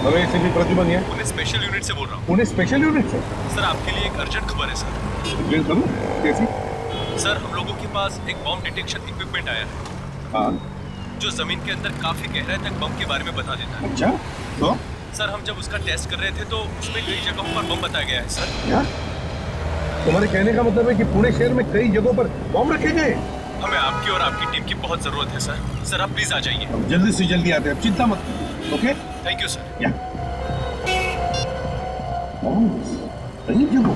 अरे एसीपी प्रद्युमन है। Police special unit से बोल रहा हूँ। पुलिस स्पेशल यूनिट से? सर आपके लिए एक अर्जेंट खबर है सर। करूँ कैसी? सर हम लोगों के पास एक बॉम्ब डिटेक्शन इक्विपमेंट आया है हाँ। जो जमीन के अंदर काफी गहराई तक बम के बारे में बता देता है। अच्छा तो? सर हम जब उसका टेस्ट कर रहे थे तो उसमें कई जगहों पर बम बताया गया है सर। क्या? तुम्हारे कहने का मतलब है कि पुणे शहर में कई जगहों पर बम रखे गए? हमें आपकी और आपकी टीम की बहुत जरूरत है सर। सर आप प्लीज आ जाइए। अब जल्दी से जल्दी आते हैं, चिंता मत करो। ओके? Thank you sir. या कई जगहों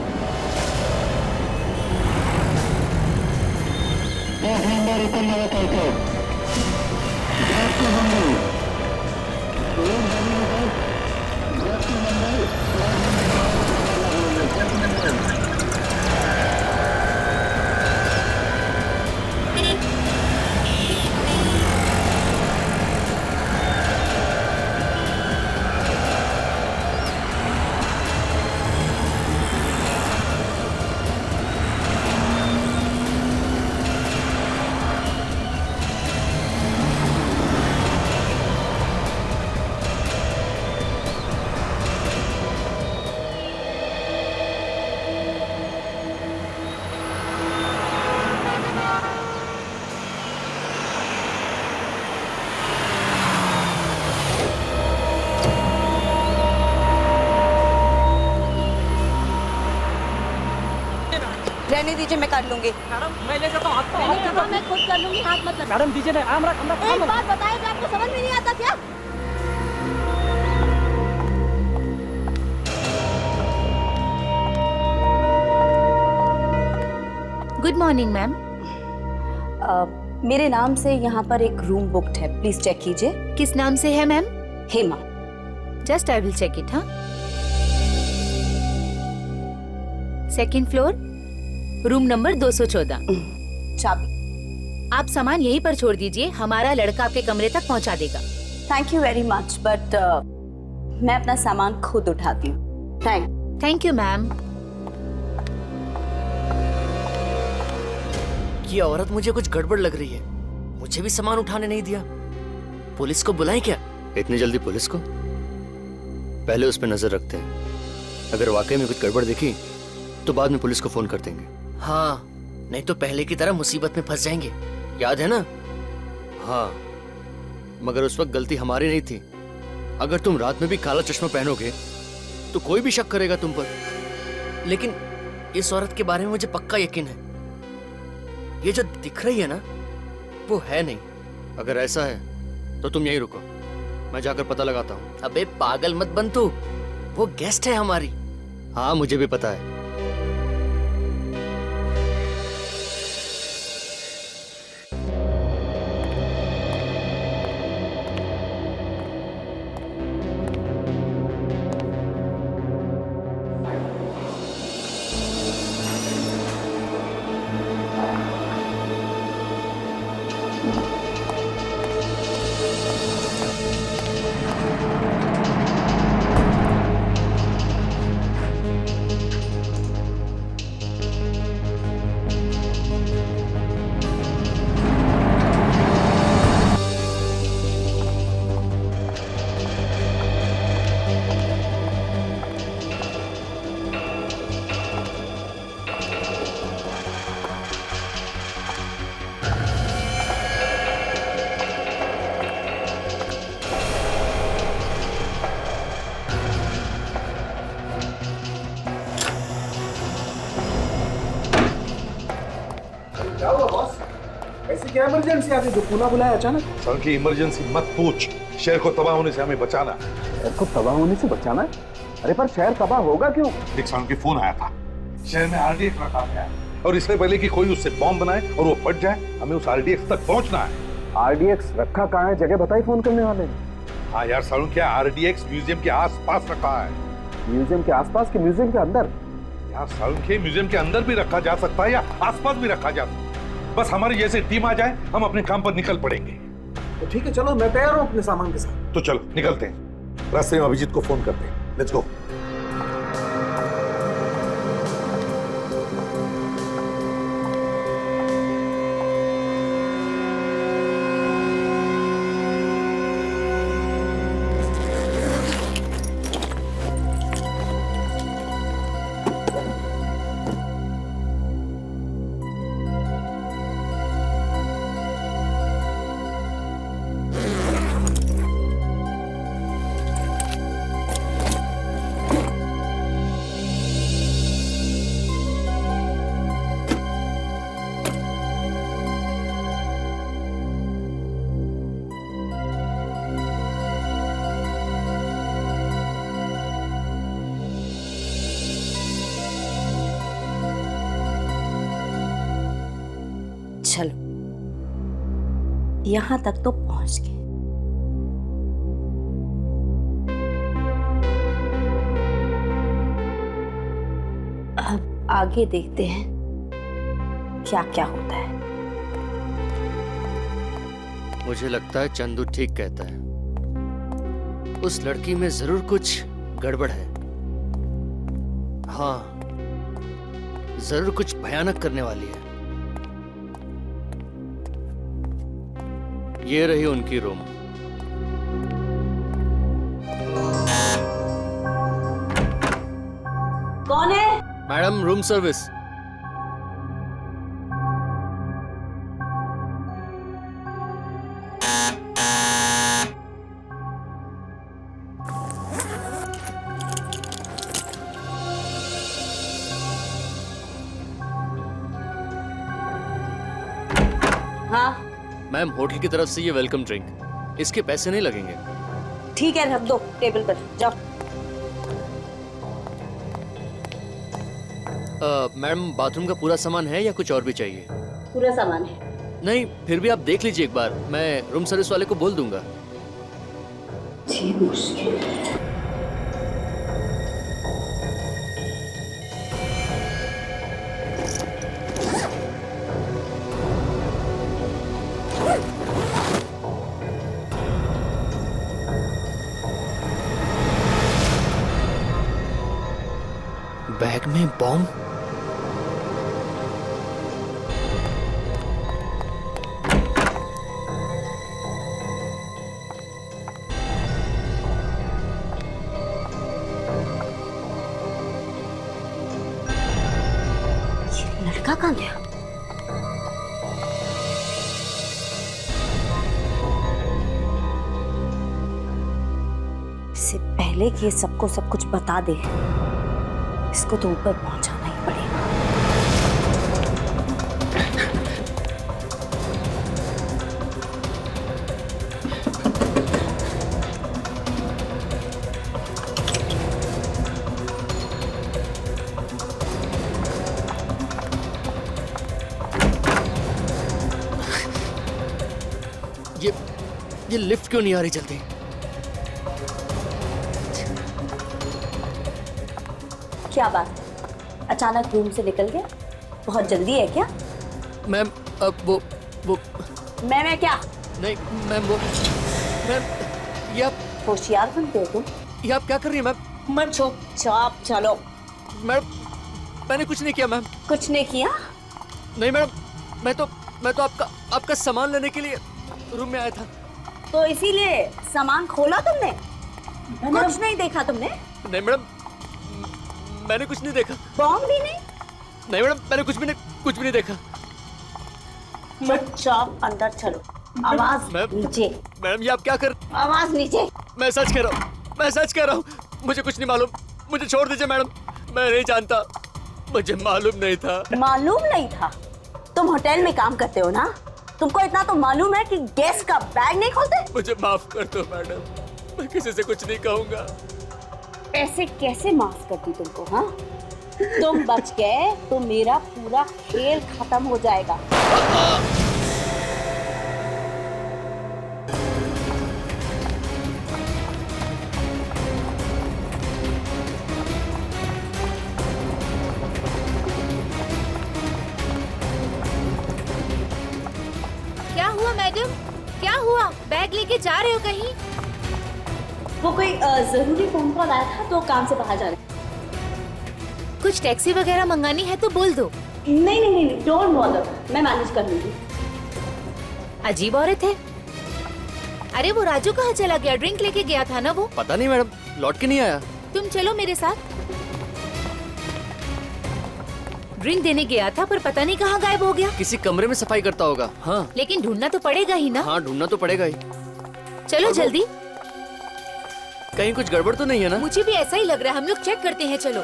रहने दीजिए, मैं कर लूंगी। मैडम मैं ले जाता हूँ, हाथ तो मैंने कहा मैं खुद कर लूंगी, हाथ मत लगा। मैडम दीजिए ना, एक बात बताए तो आपको समझ में नहीं आता क्या? Good morning ma'am. मेरे नाम से यहाँ पर एक रूम बुक्ड है, प्लीज चेक कीजिए। किस नाम से है ma'am? Hema. Just I will check it. हाँ, सेकंड फ्लोर, रूम नंबर 214। चाबी? आप सामान यहीं पर छोड़ दीजिए, हमारा लड़का आपके कमरे तक पहुंचा देगा। Thank you very much, but मैं अपना सामान खुद उठाती हूँ। Thank you ma'am. ये औरत मुझे कुछ गड़बड़ लग रही है, मुझे भी सामान उठाने नहीं दिया। पुलिस को बुलाएं क्या? इतनी जल्दी पुलिस को? पहले उस पर नजर रखते हैं, अगर वाकई में कुछ गड़बड़ दिखी तो बाद में पुलिस को फोन कर देंगे। हाँ, नहीं तो पहले की तरह मुसीबत में फंस जाएंगे, याद है ना? हाँ, मगर उस वक्त गलती हमारी नहीं थी। अगर तुम रात में भी काला चश्मा पहनोगे तो कोई भी शक करेगा तुम पर। लेकिन इस औरत के बारे में मुझे पक्का यकीन है, ये जो दिख रही है ना वो है नहीं। अगर ऐसा है तो तुम यहीं रुको, मैं जाकर पता लगाता हूँ। अबे पागल मत बन तू, वो गेस्ट है हमारी। हाँ मुझे भी पता है। क्या हुआ बॉस? ऐसी क्या इमरजेंसी आ गई जो पुनः बुलाया अचानक? सर की इमरजेंसी मत पूछ, शहर को तबाह होने से हमें बचाना। शहर को तबाह होने से बचाना? अरे पर शहर तबाह होगा क्यों? एक साउंड की फोन आया था, शहर में आरडीएक्स रखा गया है और इससे पहले कि कोई उससे बॉम्ब बनाए और वो फट जाए, हमें उस आरडीएक्स तक पहुंचना है। आरडीएक्स रखा कहाँ है? जगह बताई फोन करने वाले ने। हाँ यार साउंड, क्या आरडीएक्स म्यूजियम के आसपास रखा है। म्यूजियम के आसपास के म्यूजियम के अंदर? यार साउंड के म्यूजियम के अंदर भी रखा जा सकता है या आसपास भी रखा जा सकता है। बस हमारी जैसे टीम आ जाए, हम अपने काम पर निकल पड़ेंगे। तो ठीक है, चलो मैं तैयार हूँ अपने सामान के साथ। तो चलो निकलते हैं, रास्ते में अभिजीत को फोन करते हैं। Let's go. यहाँ तक तो पहुंच गए। अब आगे देखते हैं क्या क्या होता है। मुझे लगता है चंदू ठीक कहता है, उस लड़की में जरूर कुछ गड़बड़ है। हाँ, जरूर कुछ भयानक करने वाली है। ये रही उनकी रूम। कौन है? Madam, room service. हाँ मैम, होटल की तरफ से ये वेलकम ड्रिंक, इसके पैसे नहीं लगेंगे। ठीक है, रख दो टेबल पर, जाओ। मैम, बाथरूम का पूरा सामान है या कुछ और भी चाहिए? पूरा सामान है। नहीं, फिर भी आप देख लीजिए एक बार, मैं रूम सर्विस वाले को बोल दूंगा। जी मुश्किल। बैग में बॉम्ब? लड़का कहाँ गया? इससे पहले कि ये सबको सब कुछ बता दे, इसको तो ऊपर पहुंचाना ही पड़ेगा। ये लिफ्ट क्यों नहीं आ रही जल्दी? क्या बात है, अचानक रूम से निकल गया? बहुत जल्दी है क्या? मैम, अब वो मैं क्या? नहीं मैम, मैम, ये आप होशियार बनते हो तुम। ये आप क्या कर रही हैं मैम? मत चुपचाप चलो। मैडम, मैंने कुछ नहीं किया मैम। कुछ नहीं किया? नहीं मैडम, मैं तो आपका सामान लेने के लिए रूम में आया था। तो इसीलिए सामान खोला तुमने? कुछ नहीं देखा तुमने? नहीं मैडम, मैंने कुछ नहीं देखा। बॉम्ब भी नहीं? नहीं मैडम, मैंने कुछ भी नहीं देखा। चुपचाप अंदर चलो। आवाज नीचे। मैडम, ये आप क्या कर? आवाज नीचे। मैं सच कह रहा हूँ, मुझे कुछ नहीं मालूम, मुझे छोड़ दीजिए मैडम, मैं नहीं जानता, मुझे मालूम नहीं था। मालूम नहीं था? तुम होटल में काम करते हो ना, तुमको इतना तो मालूम है कि गैस का बैग नहीं खोलते? मुझे माफ कर दो मैडम, मैं किसी से कुछ नहीं कहूँगा। ऐसे कैसे माफ करती तुमको? हाँ, तुम बच गए तो मेरा पूरा खेल खत्म हो जाएगा। क्या हुआ मैडम? क्या हुआ? बैग लेके जा रहे हो कहीं? वो कोई जरूरी फोन कॉल आया था तो काम से बाहर जा रहे। कुछ टैक्सी वगैरह मंगानी है तो बोल दो। नहीं, डोंट बॉदर, मैं मैनेज कर लूंगी। अजीब औरत है। अरे वो राजू कहाँ चला गया? ड्रिंक लेके गया था ना वो? पता नहीं मैडम, लौट के नहीं आया। तुम चलो मेरे साथ। ड्रिंक देने गया था पर पता नहीं कहाँ गायब हो गया। किसी कमरे में सफाई करता होगा। हाँ, लेकिन ढूंढना तो पड़ेगा ही ना। हाँ, ढूंढना तो पड़ेगा ही। चलो जल्दी। कहीं कुछ गड़बड़ तो नहीं है ना? मुझे भी ऐसा ही लग रहा है, हम लोग चेक करते हैं, चलो।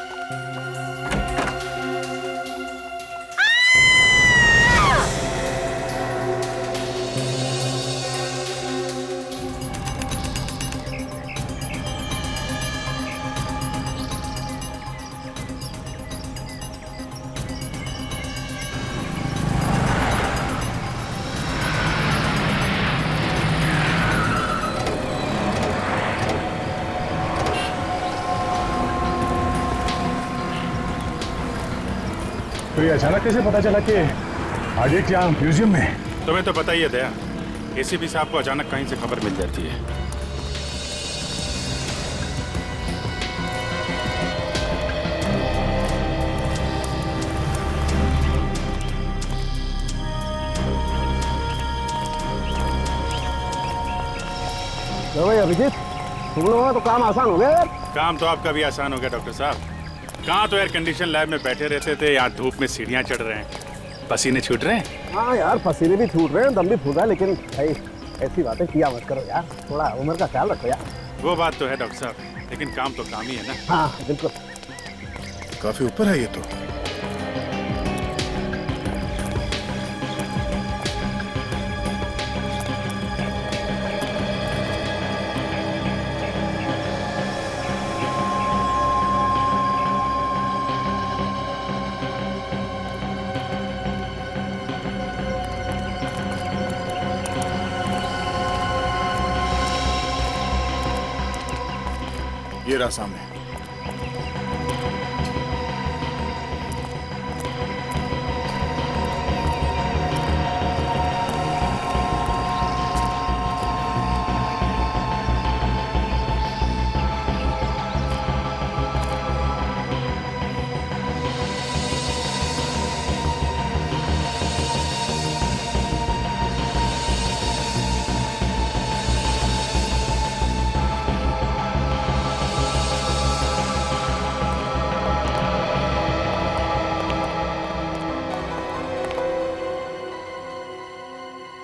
ये अचानक कैसे पता चला कि आडिट यहाँ म्यूजियम में? तुम्हें तो पता ही है दया, एसीपी साहब को अचानक कहीं से खबर मिल जाती है। तो भाई अभिजीत, तुम लोगों का तो काम आसान हो गया यार। काम तो आपका भी आसान हो गया डॉक्टर साहब। कहाँ तो एयर कंडीशन लैब में बैठे रहते थे, यहाँ धूप में सीढ़ियाँ चढ़ रहे हैं, पसीने छूट रहे हैं। हाँ यार, पसीने भी छूट रहे हैं, दम भी फूल रहा है, लेकिन भाई ऐसी बातें किया मत करो यार, थोड़ा उम्र का ख्याल रखो यार। वो बात तो है डॉक्टर साहब, लेकिन काम तो काम ही है ना। हाँ बिल्कुल। काफी ऊपर है ये तो। ये रहा सामने।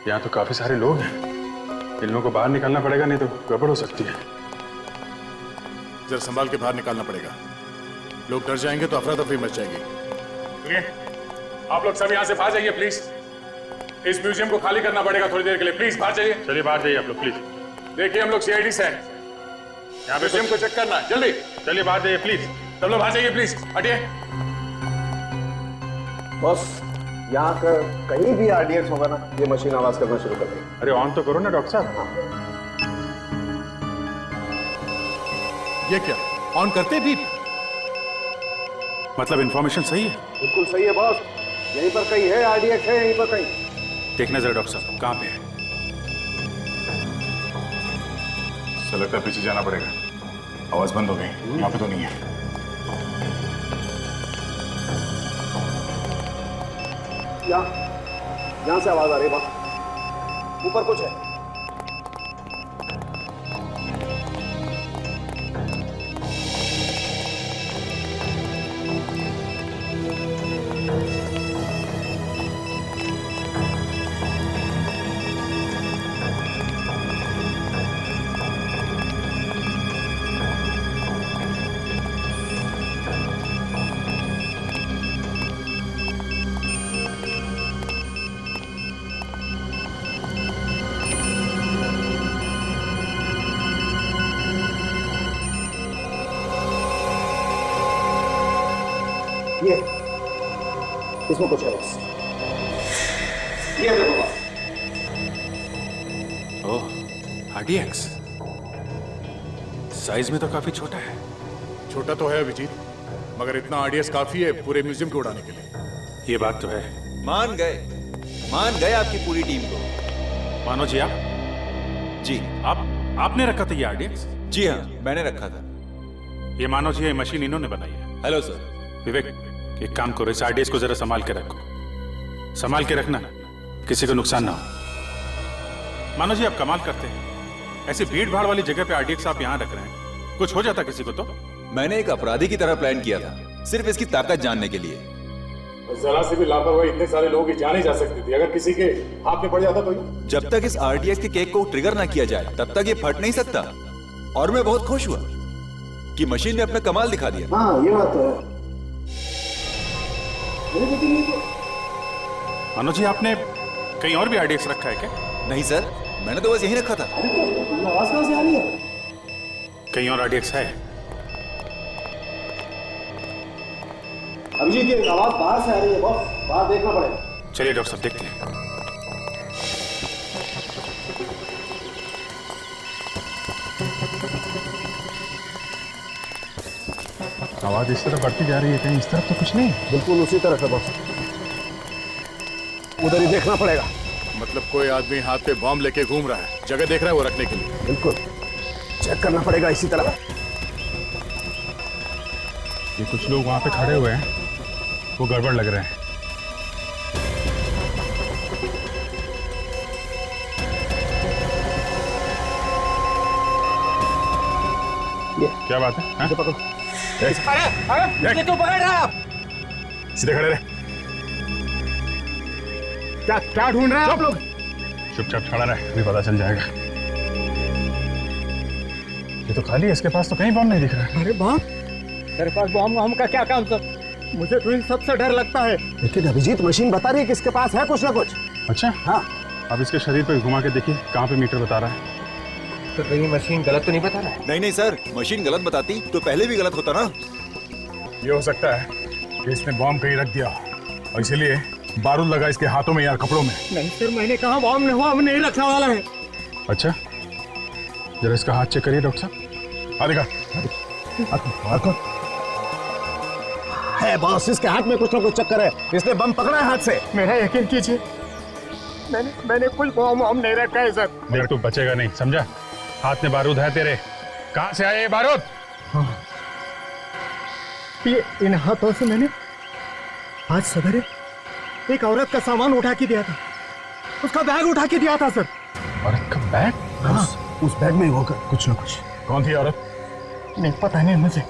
यहाँ तो काफी सारे लोग हैं, इन लोगों को बाहर निकालना पड़ेगा, नहीं तो गड़बड़ हो सकती है। जरा संभाल के बाहर निकालना पड़ेगा, लोग डर जाएंगे तो अफरा तफरी मच जाएगी। सुनिए, आप लोग सब यहाँ से बाहर जाइए प्लीज। इस म्यूजियम को खाली करना पड़ेगा थोड़ी देर के लिए, प्लीज बाहर जाइए। चलिए बाहर जाइए आप लोग प्लीज। देखिए हम लोग सीआईडी से हैं, यहाँ म्यूजियम को चेक करना है, जल्दी चलिए बाहर जाइए प्लीज। सब लोग बाहर जाइए प्लीज, हटिए। बॉस, यहाँ का कहीं भी आरडीएक्स होगा ना, ये मशीन आवाज करना शुरू कर देगी। अरे ऑन तो करो ना डॉक्टर साहब। ये क्या ऑन करते भी? मतलब इंफॉर्मेशन सही है? बिल्कुल सही है बॉस, यहीं पर कहीं है आरडीएक्स, है यहीं पर कहीं। देखना जरा डॉक्टर साहब कहाँ पे है। लगता है पीछे जाना पड़ेगा, आवाज बंद हो गई, यहाँ पे तो नहीं है। यहाँ से आवाज आ रही है बॉस, ऊपर कुछ है। ये इसमें कुछ है बस, ये देखो बस। ओह, आरडीएक्स साइज में तो काफी छोटा है। छोटा तो है अभिजीत, मगर इतना आरडीएक्स काफी है पूरे म्यूजियम को उड़ाने के लिए। ये बात तो है। मान गए आपकी पूरी टीम को। मानो जी आप? जी आपने रखा था ये आरडीएक्स? जी हाँ, मैंने रखा था। ये मानो जी, ये मशीन इन्होंने बनाई है। Hello sir. विवेक, एक काम करो, इस आरडीएक्स को जरा संभाल के रखो, संभाल के रखना, किसी को नुकसान ना हो। मानो जी आप कमाल करते हैं, ऐसी भीड़ भाड़ वाली जगह पे आरडीएक्स आप यहाँ रख रहे हैं, कुछ हो जाता किसी को तो? मैंने एक अपराधी की तरह प्लान किया था, सिर्फ इसकी ताकत जानने के लिए। जरा से भी लापरवाही इतने सारे लोगों की जान ही जा सकती थी, अगर किसी के हाथ में पड़ जाता तो जब तक इस आरडीएक्स के केक को ट्रिगर ना किया जाए तब तक ये फट नहीं सकता। और मैं बहुत खुश हुआ कि मशीन ने अपना कमाल दिखा दिया। हाँ ये बात तो है। मानो जी आपने कहीं और भी आरडीएक्स रखा है क्या? नहीं सर, मैंने तो बस यही रखा था। आवाज कहाँ से आ रही है? कहीं और आरडीएक्स है? अभिजीत, ये आवाज बाहर से आ रही है बॉस, बाहर देखना पड़ेगा। चलिए डॉक्टर साहब देखते हैं। आवाज इस तरफ बढ़ती जा रही है, कहीं इस तरफ तो कुछ नहीं? बिल्कुल उसी तरफ है बॉस। उधर ही देखना पड़ेगा। मतलब कोई आदमी हाथ पे बॉम्ब लेके घूम रहा है, जगह देख रहा है वो रखने के लिए। बिल्कुल, चेक करना पड़ेगा इसी तरह। ये कुछ लोग वहां पे खड़े हुए हैं, वो गड़बड़ लग रहे हैं। क्या बात है? हाँ? पकड़ो। अरे तो बैठ रहा आप। सीधे खड़े रहे। क्या ढूंढ रहे हैं आप लोग? चुपचाप खड़ा रहे, अभी पता चल जाएगा। ये तो खाली है, इसके पास तो कहीं बम नहीं दिख रहा है। अरे बाप, तेरे पास बॉम्ब का क्या काम सर? मुझे तो इन सबसे डर लगता है। लेकिन अभिजीत मशीन बता रही है कि इसके पास है कुछ ना कुछ। अच्छा, हाँ। अब इसके शरीर पे घुमा के देखिए कहाँ पे मीटर बता रहा है। तो कहीं मशीन गलत तो नहीं बता रहा है? नहीं नहीं सर, मशीन गलत बताती तो पहले भी गलत होता ना। ये हो सकता है कि इसने बॉम्ब कहीं रख दिया और इसीलिए बारूद लगा इसके हाथों में या कपड़ों में। नहीं सर, मैंने कहा बॉम्ब नहीं रखने वाला है। अच्छा, जरा इसका हाथ चेक करिए डॉक्टर साहब। हाँ दिखा। है बॉस, इसके हाथ में कुछ ना कुछ चक्कर है। इसने बम पकड़ा है हाथ से। मेरा यकीन कीजिए, मैंने कुछ बम नहीं रखा है सर। देख, तू बचेगा नहीं, समझा? हाथ में बारूद है तेरे। कहाँ से आए ये बारूद? हाँ। ये इन हाथों से मैंने आज सवेरे एक औरत का सामान उठा के दिया था, उसका बैग उठा के दिया था सर। औरत का बैग? हाँ, उस बैग में होगा कुछ ना कुछ। कौन थी औरत? नहीं पता नहीं मुझे।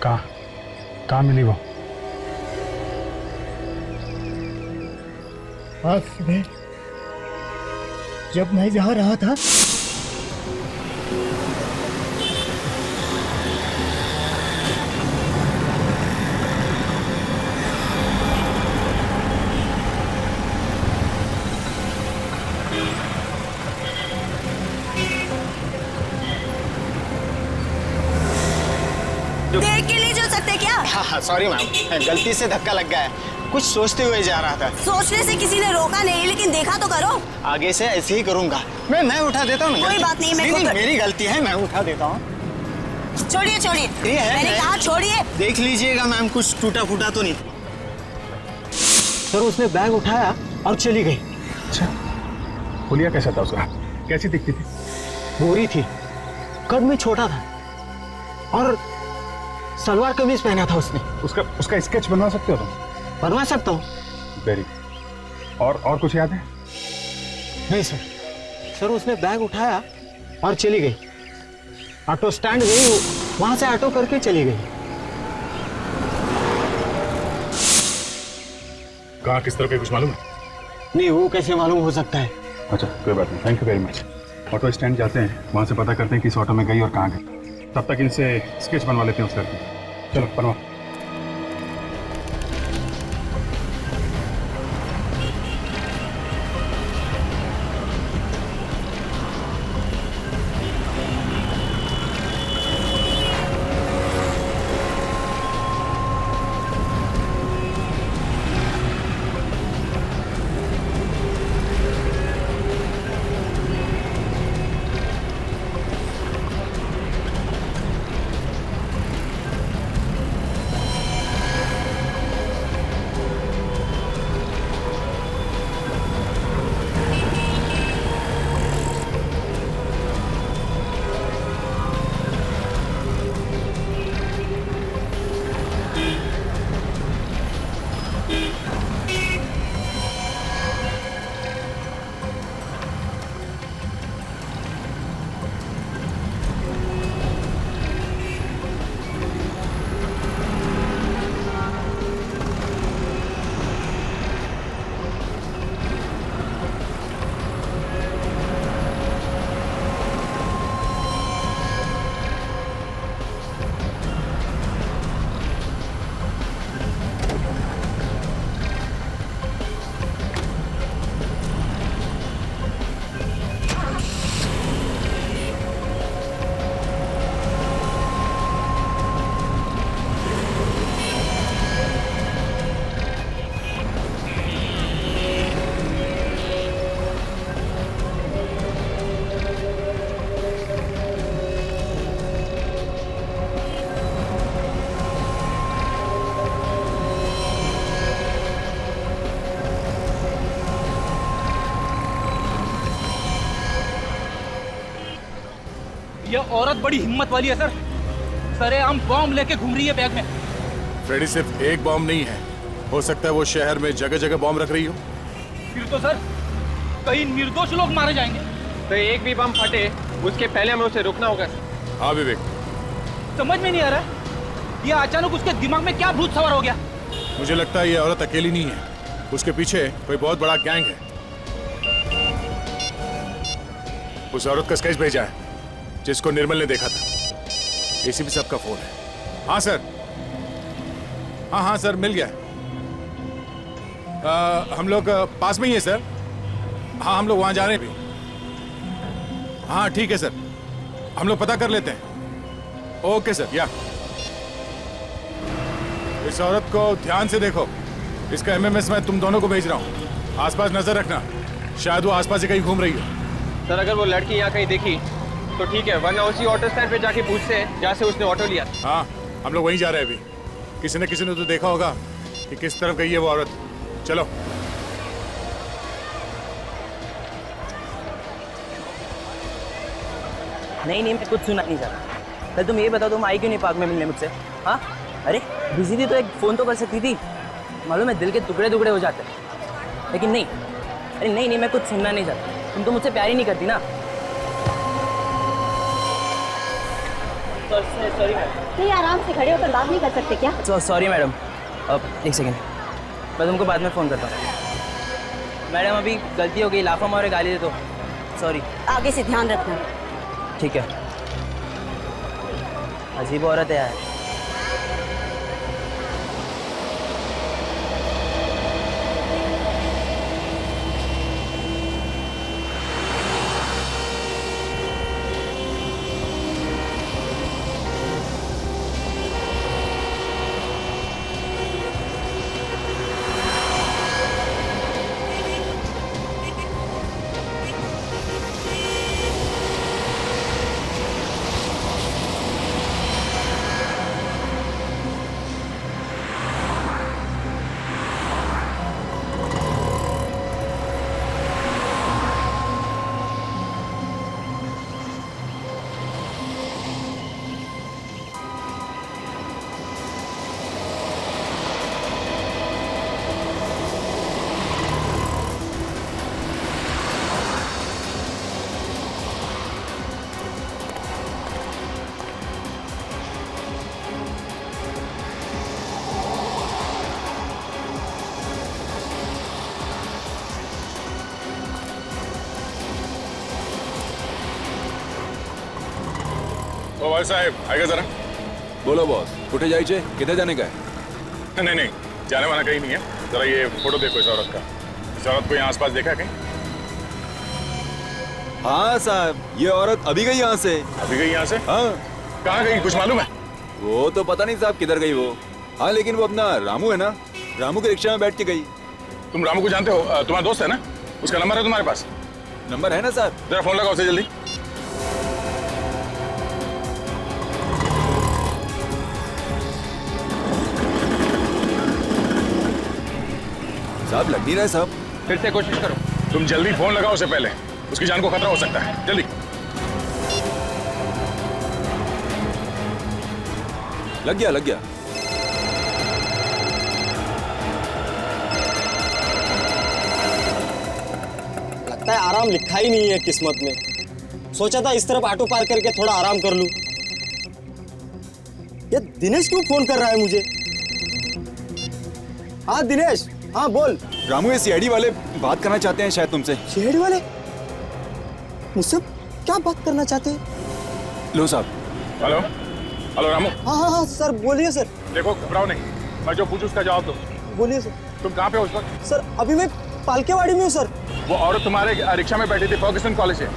कहाँ मिली वो? आज सुबह जब मैं जा रहा था, देख के नहीं चल सकते क्या? हाँ सॉरी मैम, गलती से धक्का लग गया है, कुछ सोचते हुए जा रहा था। सोचने से किसी ने रोका नहीं, लेकिन देखा तो करो। आगे से ऐसे ही करूंगा। मैं उठा देता हूँ। कोई बात नहीं, मेरी गलती है, मैं उठा देता हूँ। छोड़िए छोड़िए, मैंने कहा छोड़िए। देख लीजिएगा मैम, कुछ टूटा फूटा तो नहीं। सर उसने बैग उठाया और चली गई। अच्छा, हुलिया कैसा था उसका? कैसी दिखती थी? गोरी थी, कद में छोटा था और सलवार कमीज पहना था उसने। उसका स्केच बनवा सकते हो तुम? बनवा सकता हूँ। वेरी। और कुछ याद है? नहीं सर। सर उसने बैग उठाया और चली गई। ऑटो स्टैंड गई, वहां से ऑटो करके चली गई। कहाँ किस तरह के कुछ मालूम है? नहीं, वो कैसे मालूम हो सकता है? अच्छा, कोई बात नहीं, thank you very much. Auto stand जाते हैं, वहां से पता करते हैं किस ऑटो में गई और कहाँ गई। तब तक इनसे स्केच बनवा लेते हैं उस लड़की। चलो बनवा। ये औरत बड़ी हिम्मत वाली है सर। सरेआम बॉम्ब लेके घूम रही है बैग में। फ्रेडी, सिर्फ एक बॉम्ब नहीं है, हो सकता है वो शहर में जगह जगह बॉम्ब रख रही हो। फिर तो सर कई निर्दोष लोग मारे जाएंगे। तो एक भी बम फटे उसके पहले हमें उसे रोकना होगा। हाँ विवेक, समझ में नहीं आ रहा ये अचानक उसके दिमाग में क्या भूत सवार हो गया। मुझे लगता है ये औरत अकेली नहीं है, उसके पीछे कोई बहुत बड़ा गैंग है। उस औरत का स्केच भेजा है जिसको निर्मल ने देखा था। एसीपी साहब का फोन है। हाँ सर, हाँ सर, मिल गया। हम लोग पास में ही है सर। हाँ, हम लोग वहां जा रहे हैं भी। हाँ ठीक है सर, हम लोग पता कर लेते हैं। Okay sir. या इस औरत को ध्यान से देखो, इसका एमएमएस मैं तुम दोनों को भेज रहा हूँ। आसपास नजर रखना, शायद वो आसपास ही कहीं घूम रही हो। सर अगर वो लड़की यहाँ कहीं देखी तो ठीक है, वरना उसी ऑटो स्टैंड पे जाके पूछते हैं जहाँ से उसने ऑटो लिया। हाँ, हम लोग वहीं जा रहे हैं अभी। किसी ने तो देखा होगा कि किस तरफ गई है वो औरत। चलो। नहीं मैं कुछ सुना नहीं चाहता। कल तुम ये बताओ, तुम आई क्यों नहीं पार्क में मिलने मुझसे? हाँ, अरे बिजी थी तो एक फ़ोन तो कर सकती थी। मालूम है दिल के टुकड़े टुकड़े हो जाते हैं, लेकिन नहीं। अरे नहीं मैं कुछ सुनना नहीं चाहता। तुम तो मुझसे प्यार ही नहीं करती ना। Sorry madam. नहीं आराम से खड़े होकर बात नहीं कर सकते क्या? Sorry madam. अब एक सेकेंड, मैं तुमको बाद में फ़ोन करता हूँ। मैडम अभी गलती हो गई, लाफा मारे गाली दे दो। सॉरी। आगे से ध्यान रखना। ठीक है। अजीब औरत है यार। ओ भाई साहब, आएगा जरा। बोलो बॉस, कुठे जायचे? किधर जाने का है? नहीं, जाने वाला कहीं नहीं है। जरा ये फोटो देखो इस औरत का। इस औरत को यहाँ आसपास देखा है कहीं? हाँ साहब, ये औरत अभी गई यहाँ से। अभी गई यहाँ से? हाँ। कहाँ गई, कुछ मालूम है? वो तो पता नहीं साहब किधर गई वो। हाँ लेकिन वो अपना रामू है ना, रामू के रिक्शा में बैठ के गई। तुम रामू को जानते हो? तुम्हारा दोस्त है ना? उसका नंबर है तुम्हारे पास? नंबर है ना साहब। जरा फोन लगाओ उसे जल्दी। साहब लग नहीं रहा है साहब। फिर से कोशिश करो। तुम जल्दी फोन लगाओ उसे, पहले उसकी जान को खतरा हो सकता है। जल्दी। लग गया। लगता है आराम लिखा ही नहीं है किस्मत में। सोचा था इस तरफ ऑटो पार्क करके थोड़ा आराम कर लूं। ये दिनेश क्यों फोन कर रहा है मुझे? हाँ दिनेश, हाँ बोल। रामू, ये सीआईडी वाले बात करना चाहते हैं शायद तुमसे। सीआईडी वाले मुझसे क्या बात करना चाहते हैं? लो साहब। हेलो रामू। हाँ सर बोलिए सर। देखो घबराओ नहीं, मैं जो पूछूं उसका जवाब दो। बोलिए सर। तुम कहाँ पे हो उस वक्त? सर अभी मैं पालकेवाड़ी में हूँ सर। वो औरत तुम्हारे रिक्शा में बैठी थी फर्ग्यूसन कॉलेज से,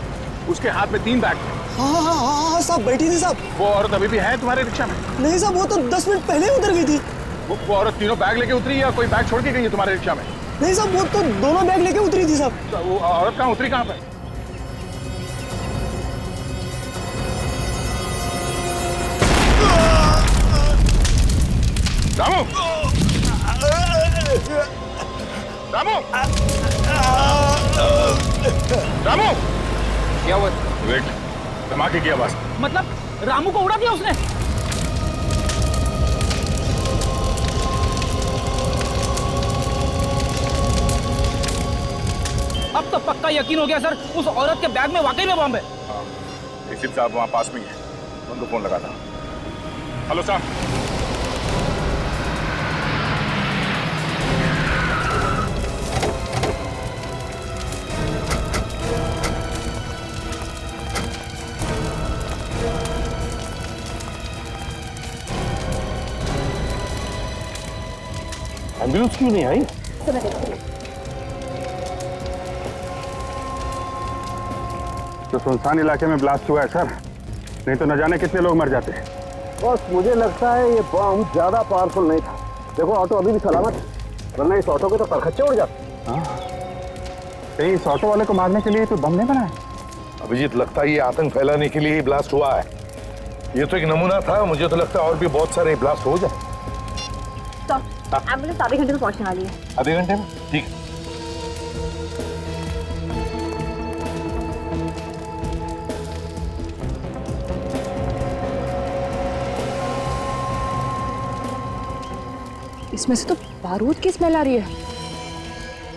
उसके हाथ में 3 बैग थे। हाँ साहब बैठी थी साहब। वो औरत अभी भी है तुम्हारे रिक्शा में? नहीं साहब, वो तो 10 मिनट पहले ही उतर गई थी। वो औरत तीनों बैग लेके उतरी या कोई बैग छोड़ के गई है तुम्हारे रिक्शा में? नहीं साहब, वो तो दोनों बैग लेके उतरी थी साहब। तो वो औरत कहाँ उतरी, कहाँ पे? रामू! रामू! क्या हुआ? विवेक, धमाके की आवाज। मतलब रामू को उड़ा दिया उसने? अब तो पक्का यकीन हो गया सर, उस औरत के बैग में वाकई में बम है। एसीपी साहब वहां पास में ही है, उनको फोन लगा था। हेलो साहब। एम्बुलेंस क्यों नहीं आई? तो सुनसान इलाके में ब्लास्ट हुआ है सर, नहीं तो न जाने कितने लोग मर जाते। बस मुझे लगता है ये बम ज्यादा पावरफुल नहीं था। देखो ऑटो अभी भी सलामत है, वरना इस ऑटो के तो परखच्चे उड़ जाते। कहीं इस ऑटो वाले को मारने के लिए तो बम नहीं बनाया? अभिजीत, लगता है ये आतंक फैलाने के लिए ही ब्लास्ट हुआ है। ये तो एक नमूना था, मुझे तो लगता है और भी बहुत सारे ब्लास्ट हो जाए। एम्बुलेंस आधे घंटे में पहुंचने वाली है। आधे घंटे में? ठीक। इसमें से तो बारूद की स्मेल आ रही है।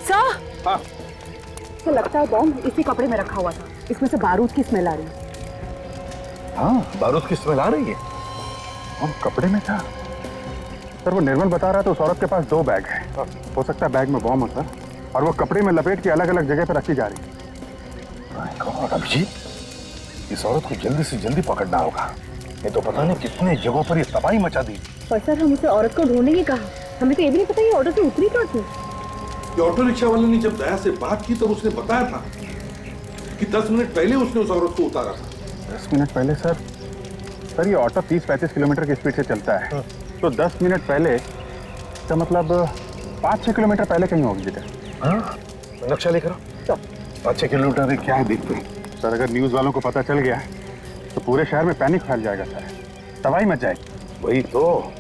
सर, हाँ। तो लगता है बॉम्ब इसी कपड़े में रखा हुआ था, इसमें से बारूद की स्मेल आ रही है। हाँ, बारूद की स्मेल आ रही है। बम कपड़े में था सर, वो निर्मल बता रहा था उस औरत के पास 2 बैग है। हो सकता है बैग में बम हो सर, और वो कपड़े में लपेट के अलग अलग जगह पर रखी जा रही है। अभिजीत, इस औरत को जल्दी से जल्दी पकड़ना होगा, ये तो पता नहीं कितने जगहों पर ये तबाही मचा दी। पर सर, हम उसे औरत को ढूंढने की कहा, हमें तो ये भी नहीं पता ये ऑटो से उतरी कहाँ थी। ये ऑटो रिक्शा वाले ने जब दया से बात की तब उसने बताया था कि 10 मिनट पहले उसने उस औरत को उतारा था। 10 मिनट पहले सर? सर ये ऑटो 30-35 किलोमीटर की स्पीड से चलता है, तो 10 मिनट पहले का मतलब 5-6 किलोमीटर पहले कहीं होगी जगह। हाँ, नक्शा लेकर आओ। 5-6 किलोमीटर क्या है देखते हैं। सर अगर न्यूज़ वालों को पता चल गया तो पूरे शहर में पैनिक फैल जाएगा सर, तबाही मच जाएगी। वही तो।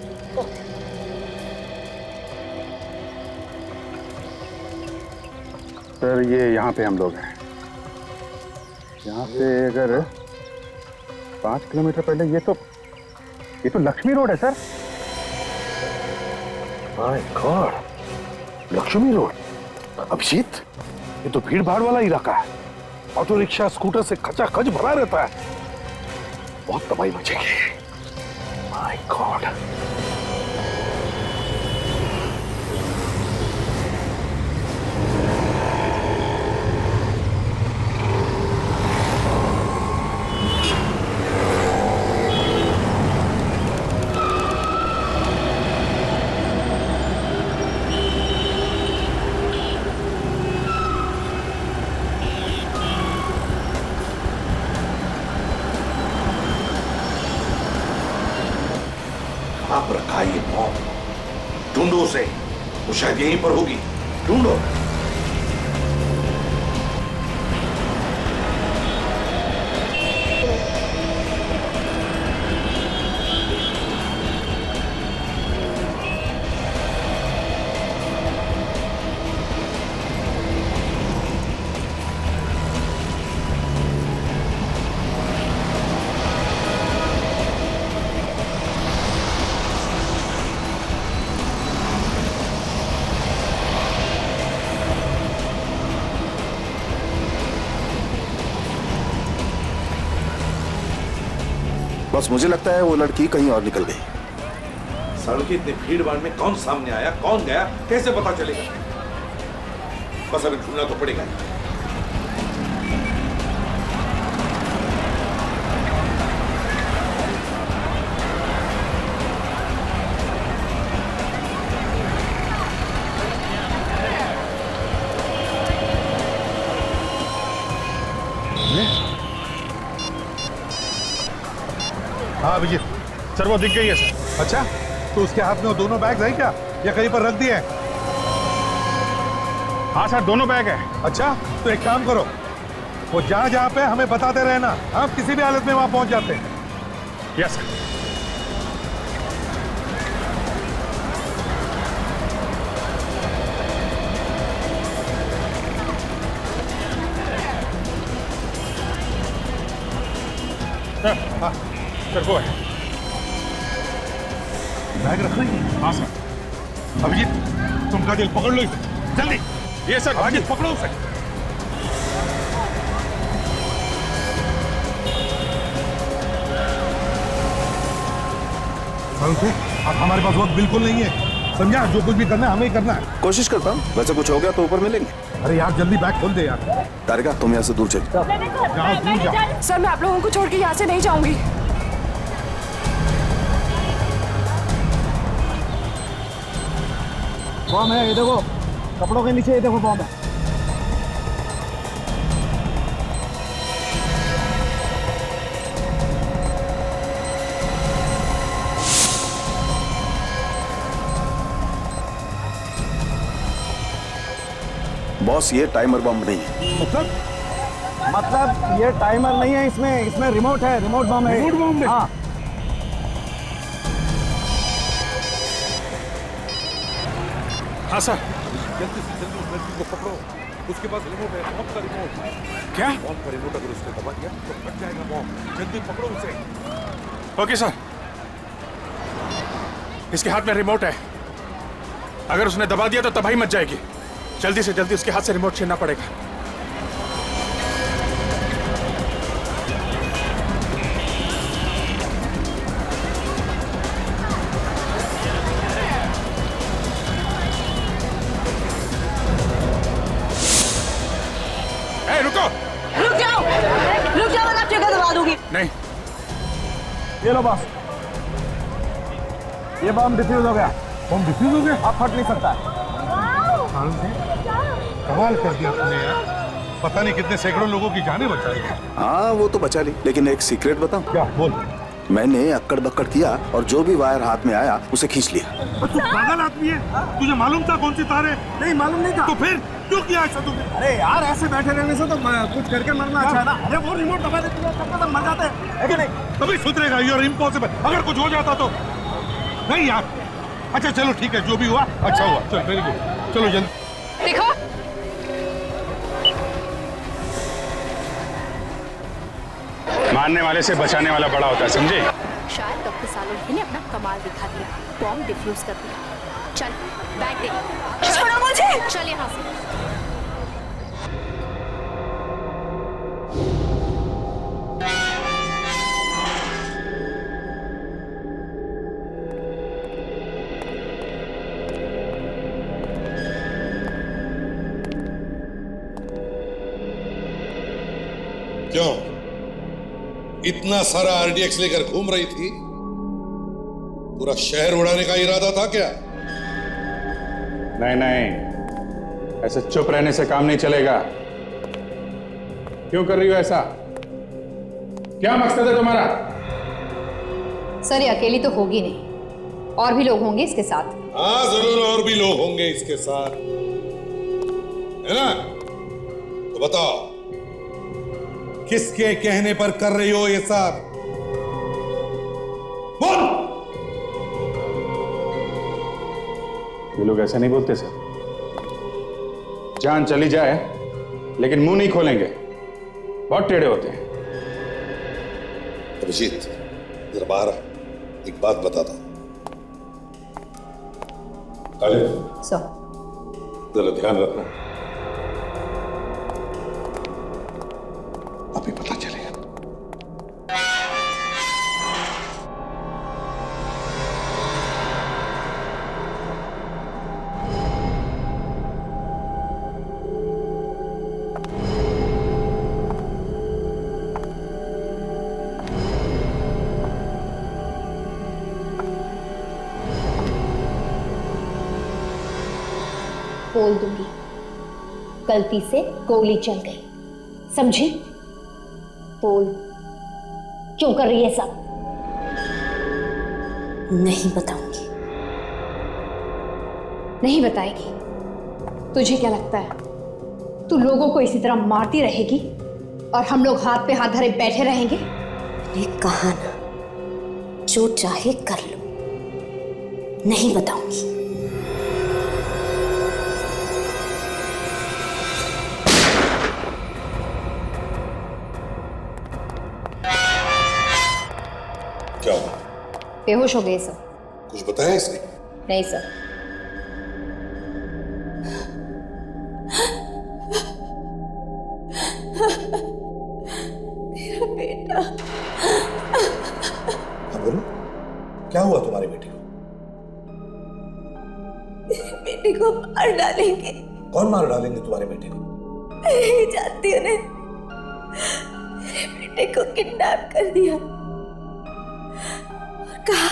सर ये यहाँ पे हम लोग हैं, यहाँ से अगर 5 किलोमीटर पहले ये तो लक्ष्मी रोड है sir. My God, Lakshmi road. Abhijit, ये तो भीड़ भाड़ वाला इलाका है, ऑटो रिक्शा स्कूटर से खचाखच भरा रहता है, बहुत तबाही मचेगी। My God. आप रखा ये बॉम्ब, ढूंढो उसे, वो शायद यहीं पर होगी, ढूंढो। बस मुझे लगता है वो लड़की कहीं और निकल गई। सड़क की इतनी भीड़ भाड़ में कौन सामने आया, कौन गया, कैसे पता चलेगा? बस अभी ढूंढना तो पड़ेगा। हाँ अभिजीत, सर वो दिख गई है सर। अच्छा, तो उसके हाथ में वो दोनों बैग है क्या, या कहीं पर रख दिए हैं? हाँ सर, दोनों बैग है। अच्छा, तो एक काम करो, वो जहाँ जहाँ पे हमें बताते रहना, हम किसी भी हालत में वहां पहुंच जाते हैं। Yes sir. सर वो है। बैग रख रही है? हाँ सर। अभिजीत तुम का दिल पकड़ लो इसे जल्दी। ये सर अभिजीत पकड़ो उसे। अब हमारे पास वक्त बिल्कुल नहीं है, समझा? जो कुछ भी करना है हमें ही करना है। कोशिश करता हूँ, वैसे कुछ हो गया तो ऊपर मिलेंगे। अरे यार जल्दी बैग खोल दे यार। तारिका तुम यहाँ से दूर चल। सर मैं आप लोगों को छोड़ के यहाँ से नहीं जाऊंगी। बॉम्ब है, ये देखो कपड़ों के नीचे, ये देखो बॉम्ब है। बॉस ये टाइमर बम नहीं है। मतलब ये टाइमर नहीं है, इसमें रिमोट है, रिमोट बम है। रिमोट बम है? हाँ। हाँ सर। जल्दी से जल्दी उस लड़की को पकड़ो, उसके पास रिमोट है, बॉम्ब का रिमोट। क्या? बॉम्ब का रिमोट अगर उसने दबा दिया तो फट जाएगा बॉम्ब। जल्दी पकड़ो उसे। Okay sir. इसके हाथ में रिमोट है, अगर उसने दबा दिया तो तबाही मच जाएगी। जल्दी से जल्दी उसके हाथ से रिमोट छीनना पड़ेगा। रुक जाओ वरना ट्रिगर दबा दूंगी। नहीं। ये लो बॉस, ये बम डिफ्यूज हो गया। बम डिफ्यूज हो गया? अब फट नहीं सकता है। कमाल कर दिया तुमने यार, पता नहीं कितने सैकड़ों लोगों की जानें बचाई। हाँ वो तो बचा ली, लेकिन एक सीक्रेट बताऊं? क्या? बोल। मैंने अक्कड़ बक्कड़ किया और जो भी वायर हाथ में आया उसे खींच लिया। तू पागल आदमी है, तुझे मालूम था कौन सी तार है? नहीं मालूम नहीं था। तो फिर क्यों किया ऐसा तुमने? अरे यार ऐसे बैठे रहने से तो कुछ करके मरना अच्छा है ना। अरे वो रिमोट दबा देते तो तब तक मर जाते है कि नहीं? कभी सुधरेगा, यू आर इम्पॉसिबल। अगर कुछ हो जाता तो नहीं यार। अच्छा चलो ठीक है, जो भी हुआ अच्छा हुआ। चल वेरी गुड, चलो जल्दी। देखो मारने वाले से बचाने वाला बड़ा होता है, समझे? शायद डॉक्टर सालों ने अपना कमाल दिखा दिया, बॉम्ब डिफ्यूज कर दिया। चल बैग दे। छोड़ो मुझे। चल यहाँ से। क्यों इतना सारा आरडीएक्स लेकर घूम रही थी? पूरा शहर उड़ाने का इरादा था क्या? नहीं नहीं, ऐसे चुप रहने से काम नहीं चलेगा। क्यों कर रही हो ऐसा? क्या मकसद है तुम्हारा? सर ये अकेली तो होगी नहीं, और भी लोग होंगे इसके साथ। हाँ जरूर और भी लोग होंगे इसके साथ, है ना? तो बताओ किसके कहने पर कर रही हो ये सब? बोल। ये लोग ऐसे नहीं बोलते सर। जान चली जाए लेकिन मुंह नहीं खोलेंगे, बहुत टेढ़े होते हैं। अभिजीत जरा बाहर आ, एक बात बताता हूं। जरा ध्यान रखना, अभी पता चलेगा। बोल दूंगी, गलती से गोली चल गई, समझी? बोल क्यों कर रही है सब? नहीं बताऊंगी। नहीं बताएगी? तुझे क्या लगता है तू लोगों को इसी तरह मारती रहेगी और हम लोग हाथ पे हाथ धरे बैठे रहेंगे? ये कहा ना, जो चाहे कर लो, नहीं बताऊंगी। बेहोश हो गए सर। कुछ बताया इसने? नहीं सर। मेरा बेटा। हाँ बोलो, क्या हुआ तुम्हारी बेटी को? मेरी बेटी को मार डालेंगे। कौन मार डालेंगे तुम्हारी बेटी को? मैं नहीं जानती उन्हें। मेरे बेटे को किडनैप कर दिया और कहा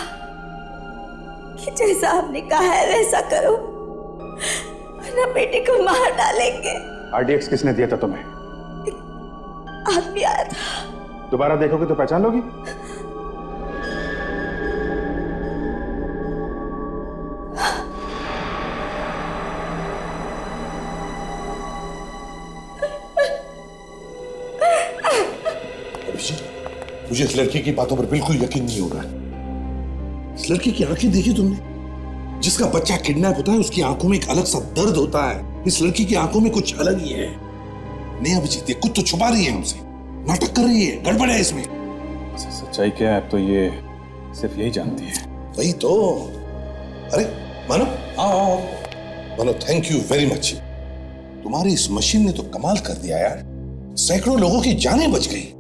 कि जैसा आपने कहा है वैसा करो वरना बेटे को मार डालेंगे। आरडीएक्स किसने दिया था तुम्हें? आदमी आया था। दोबारा देखोगे तो पहचान लोगी? मुझे इस लड़की की बातों पर बिल्कुल यकीन नहीं हो रहा है। इस लड़की की आंखें देखी तुमने? जिसका बच्चा किडनैप होता है उसकी आंखों में एक अलग सा दर्द होता है। इस लड़की की आंखों में कुछ अलग ही है। नहीं अभिजीत, ये कुछ तो छुपा रही है हमसे, नाटक कर रही है, गड़बड़ है इसमें। सच्चाई क्या है अब तो ये सिर्फ यही जानती है। वही तो। अरे मानो, आओ मानो, थैंक यू वेरी मच। तुम्हारी इस मशीन ने तो कमाल कर दिया यार। सैकड़ों लोगों की जानें बच गई।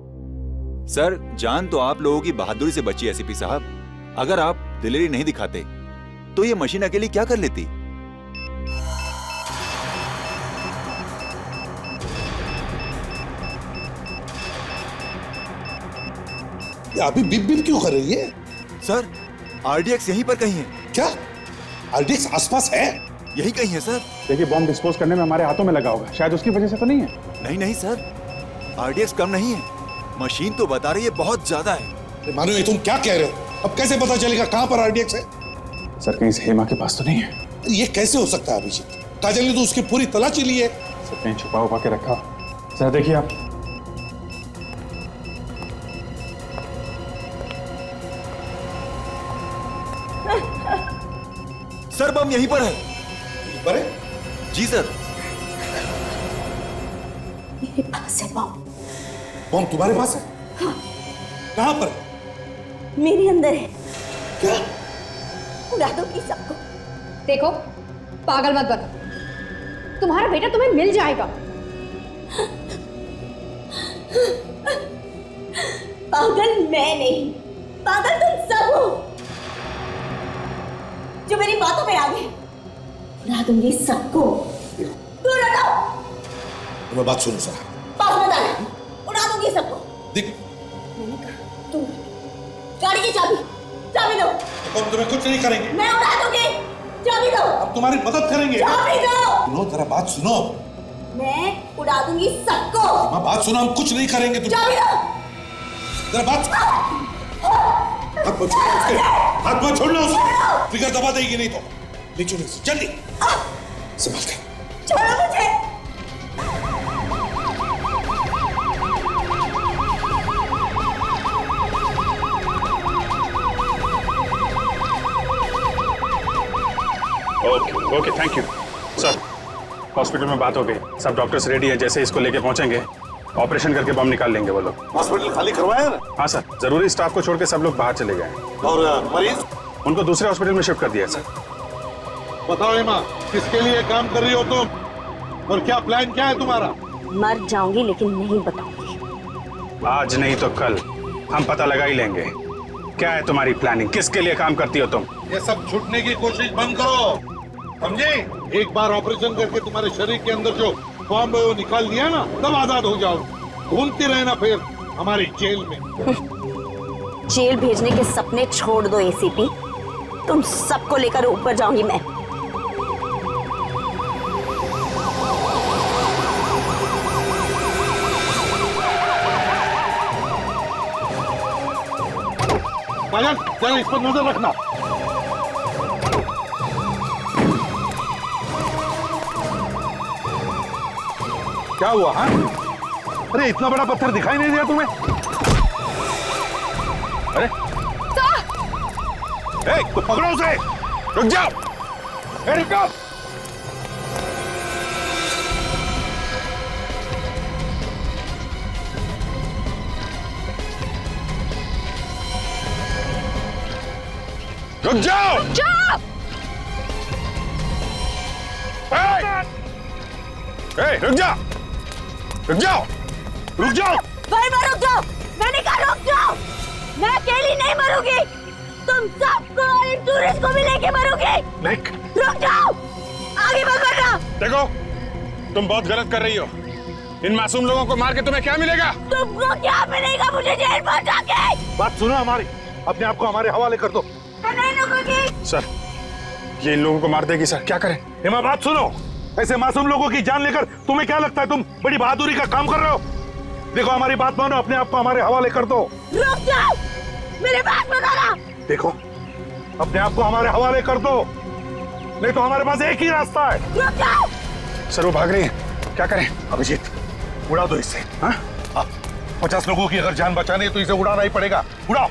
सर, जान तो आप लोगों की बहादुरी से बची एसीपी साहब। अगर आप दिलेरी नहीं दिखाते तो ये मशीन अकेली क्या कर लेती? ये अभी बिप बिप क्यों कर रही है? सर, आरडीएक्स यहीं पर कहीं है। क्या आरडीएक्स आसपास है? यही कहीं है सर। देखिए, बॉम्ब डिस्पोज करने में हमारे हाथों में लगा होगा, शायद उसकी वजह से तो नहीं है। नहीं नहीं सर, आरडीएक्स कम नहीं है। मशीन तो बता रही है बहुत ज्यादा है। मानो, ये तुम क्या कह रहे हो? अब कैसे पता चलेगा कहां पर आरडीएक्स है? सर, कहीं हेमा के पास तो नहीं है। ये कैसे हो सकता है अभिजीत? काजल ने तो उसकी पूरी तलाशी ली है। सर, कहीं छुपा उपा के रखा। सर देखिए आप। सर, बम यहीं पर है। यहीं पर है? जी सर। मेरे पास है बम। बम तुम्हारे पास है? हाँ। कहां पर? मेरे अंदर है। क्या? उड़ा दो की सबको। देखो, पागल मत बनो। तुम्हारा बेटा तुम्हें मिल जाएगा। पागल मैं नहीं, पागल तुम सब हो जो मेरी बातों में आ गए। उड़ा दूंगी सबको। दूर हटाओ। तुम्हें बात सुनो सर। पास मत आना। उड़ा दूंगी सबको। देख, तुम गाड़ी की चाबी दो। हम तुम्हें कुछ नहीं करेंगे। मैं उड़ा दूंगी। चाबी दो। अब तुम्हारी मदद करेंगे। चाबी दो। सुनो, जरा बात सुनो। मैं उड़ा दूंगी सबको। बात सुनो, हम कुछ नहीं करेंगे। तुम चाबी दो। जरा बात। हाथ मत छोड़ना उसके। हाथ मत छोड़ना उसके। ट्रिगर दबा देगी नहीं तो। ले चलो जल्दी। संभाल कर। छोड़ो मुझे। Okay okay, thank you sir. Hospital में बात हो गई, सब डॉक्टर्स रेडी हैं। जैसे इसको लेके पहुंचेंगे ऑपरेशन करके बम निकाल लेंगे वो लोग। हॉस्पिटल खाली करवाया ना? हाँ सर, जरूरी स्टाफ को छोड़ के सब लोग बाहर चले गए। और मरीज? उनको दूसरे हॉस्पिटल में शिफ्ट कर दिया सर। बताओ हेमा, किसके लिए काम कर रही हो तुम और क्या प्लान क्या है तुम्हारा? मर जाऊंगी लेकिन नहीं बताऊंगी। आज नहीं तो कल हम पता लगा ही लेंगे। क्या है तुम्हारी प्लानिंग? किसके लिए काम करती हो तुम? ये सब छूटने की कोशिश बंद करो, समझे? एक बार ऑपरेशन करके तुम्हारे शरीर के अंदर जो बॉम्ब है वो निकाल दिया ना, तब आजाद हो जाओ। घूमती रहना फिर हमारी जेल में। जेल भेजने के सपने छोड़ दो एसीपी। तुम सबको लेकर ऊपर जाऊंगी मैं। काजल, चल इस पर नजर रखना। क्या हुआ? हाँ, अरे इतना बड़ा पत्थर दिखाई नहीं दिया तुम्हें? अरे तो पकड़ो उसे। रुक जाओ। रुक जाओ। रुक जाओ! जाओ! रुक जाओ! रुक जाओ! रुक जाओ! भाई मैं रुक जाओ! मैंने कहा रुक जाओ! मैं अकेली नहीं मरूंगी! तुम सबको और इन टूरिस्ट को भी लेके मरोगे! रुक जाओ! आगे मत बढ़ना! देखो, तुम बहुत गलत कर रही हो। इन मासूम लोगों को मार के तुम्हें क्या मिलेगा? तुमको क्या मिलेगा मुझे जेल पहुंचा के? बात सुनो हमारी, अपने आप को हमारे हवाले कर दो। मैं नहीं रुकूंगी। सर, ये इन लोगों को मार देगी सर, क्या करें? हेमा बात सुनो, ऐसे मासूम लोगों की जान लेकर तुम्हें क्या लगता है तुम बड़ी बहादुरी का काम कर रहे हो? देखो हमारी बात मानो, अपने आप को हमारे हवाले कर दो। रुक जाओ! मेरे बात बताना! देखो, अपने आप को हमारे हवाले कर दो, नहीं तो हमारे पास एक ही रास्ता है। रुक जाओ! सर वो भाग रही है, क्या करें? अभिजीत, उड़ा दो इसे। हाँ? 50 लोगों की अगर जान बचानी है तो इसे उड़ाना ही पड़ेगा। उड़ाओ।